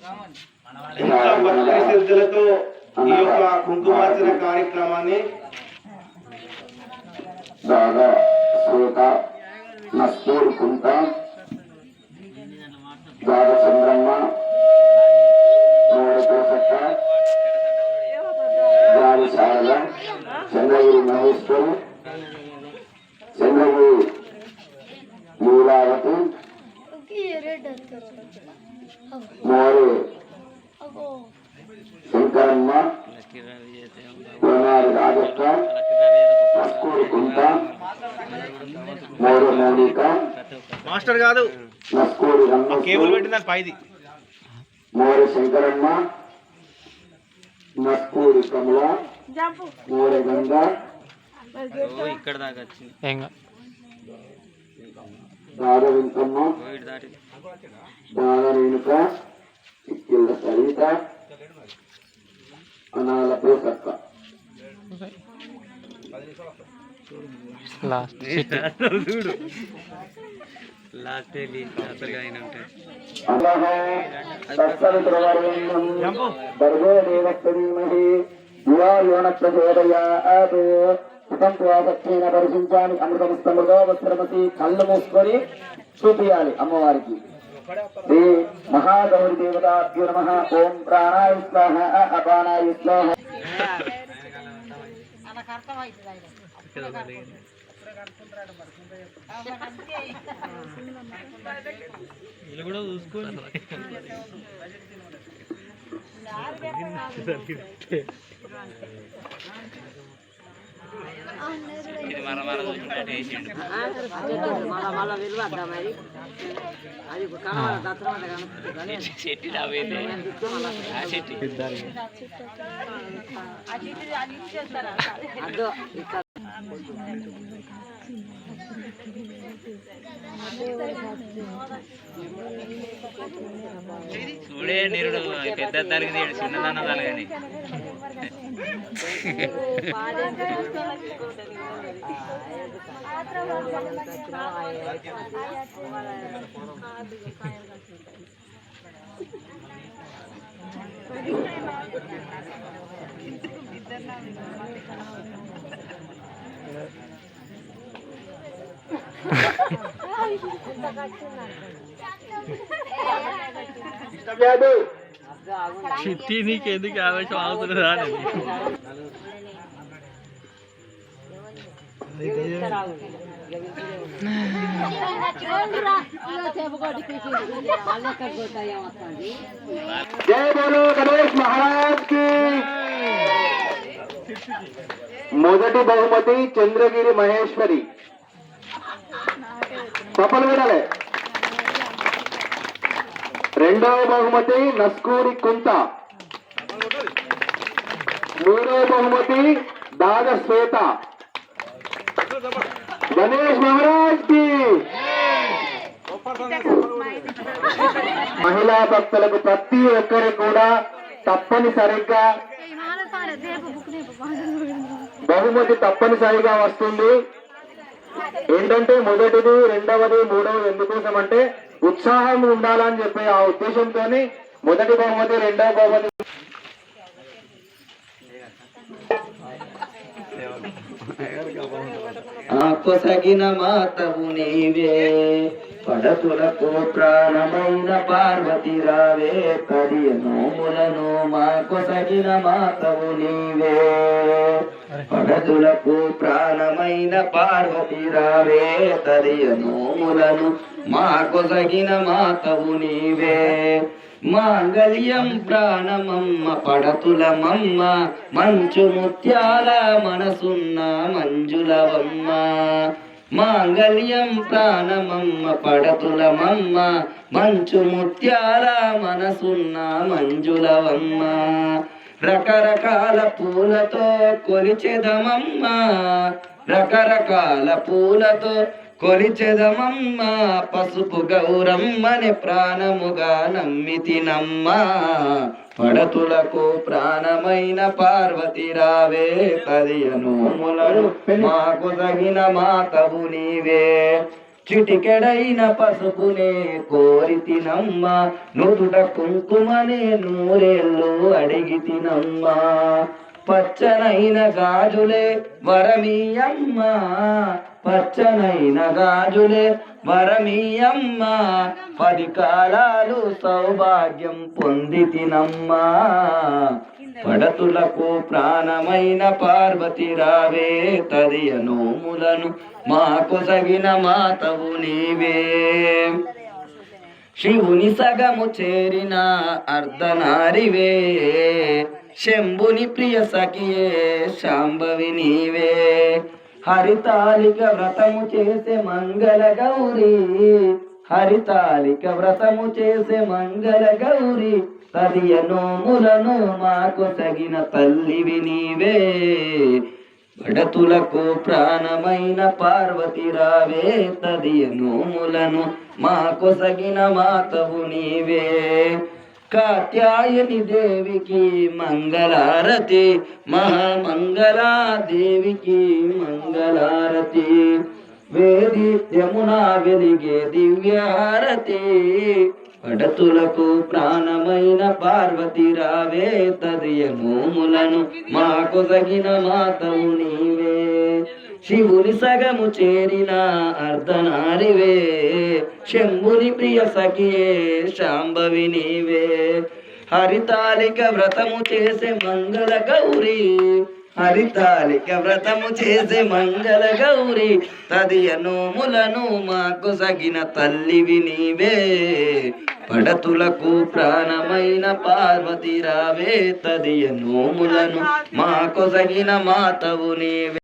ఇంత భక్తి శ్రద్ధలతో ఈ యొక్క కుంకుమార్చన కార్యక్రమాన్ని దాదా శ్వేత నస్తూర్ కుంట దాదా చంద్రమ్మ కోసక్క గాలి శారద చంద్రగిరి మహేశ్వరి చంద్రగిరి లీలావతి మోరే శంకరమ్మ కోనారి రాజక్క నస్కూరి కుంట మోరే మౌలిక మాస్టర్ కాదు నస్కూరి కేబుల్ పెట్టిన పైది మోరే శంకరమ్మ నస్కూరి కమల మోరే గంగా ఇక్కడ దాకా వచ్చింది దాదా వెంకమ్మ దాదా రేణుక ఇక్కిళ్ళ సరిత అనాల పోసక్క పరిశించాలి అమృతమృతమృతోపశ్రమసి కళ్ళు మూసుకొని చూపియాలి అమ్మవారికి. శ్రీ మహాగౌరి దేవతాభ్యో నమః. ఓం ప్రాణాయ స్వాహ అపానాయ స్వాహ. కూడా చూసుకోండి ఇది మన విలువద్దా మరి అది చెట్టి రావేది చూడే నిరుడు పెద్ద తరగతి చిన్నదన్న తలగని చిట్టి నీకెందుకు ఆవేశం అవుతుంది రాని జై బోలో గణేష్ మహారాజ్ కి. మొదటి బహుమతి చంద్రగిరి మహేశ్వరి. తప్పలు వినాలి. రెండవ బహుమతి నస్కూరి కుంట. మూడవ బహుమతి దాద శ్వేత. గణేష్ మహారాజ్ కి. మహిళా భక్తులకు ప్రతి ఒక్కరి కూడా తప్పనిసరిగా బహుమతి తప్పనిసరిగా వస్తుంది. ఏంటంటే మొదటిది రెండవది మూడవది ఎందుకోసం అంటే ఉత్సాహం ఉండాలని చెప్పే ఆ ఉద్దేశంతో మొదటి బహుమతి రెండవ బహుమతి. కొసగిన మాతవు నీవే పడతులకు ప్రాణమైన పార్వతి రావే కడియ నోములను మా కొసగిన మాతవు నీవే పడతులకు ప్రాణమైన పార్వతి రావే కడియ నోములను మా కొసగిన మాతవు నీవే మాంగళ్యం ప్రాణమమ్మ పడతులమమ్మ మంచు ముత్యాల మనసున్న మంజులవమ్మ మాంగళ్యం ప్రాణమమ్మ పడతులమమ్మ మంచు ముత్యాల మనసున్న మంజులవమ్మ రకరకాల పూలతో కొలిచెదమమ్మ రకరకాల పూలతో కొలిచెదమమ్మ పసుపు గౌరమ్మని ప్రాణముగా నమ్మితినమ్మ పడతులకు ప్రాణమైన పార్వతి రావే కదియ నోములను మాకు తగిన మాతవు నీవే చిటికెడైన పసుపునే కోరితినమ్మ నుదుట కుంకుమనే నూరేళ్ళు అడిగితినమ్మ పచ్చనైన గాజులే వరమీయమ్మ పచ్చనైన గాజులే వరమీయమ్మ 10 కాలాలు సౌభాగ్యం పొందితినమ్మా పడతులకు ప్రాణమైన పార్వతి రావే తదియ నోములను మాకొసగిన మాతవు నీవే శివుని సగము చేరిన అర్ధనారివే శంభుని ప్రియ సఖియే శాంభవి నీవే హరితాళిక వ్రతము చేసే మంగళ గౌరీ హరితాళిక వ్రతము చేసే మంగళ గౌరీ తదియ నోములను మాకు తగిన తల్లివి నీవే పడతులకు ప్రాణమైన పార్వతి రావే తదియ నోములను మాకు సగిన మాతవు నీవే కాత్యాయని దేవికి మంగళారతి మహామంగళా దేవికి మంగళారతి వేది యమునా వెలిగే దివ్యహారతి పడతులకు ప్రాణమైన పార్వతి రావే తదియ నోములను మాకు సగిన మాతవు నీవే శివుని సగము చేరిన అర్ధనారివే శంభుని ప్రియ సఖియే శాంభవి నీవే హరితాళిక వ్రతము చేసే మంగళ గౌరీ హరితాళిక వ్రతము చేసే మంగళ గౌరీ తదియ నోములను మాకు సగిన తల్లివి నీవే పడతులకు ప్రాణమైన పార్వతి రావే తదియ నోములను మాకు సగిన మాతవు నీవే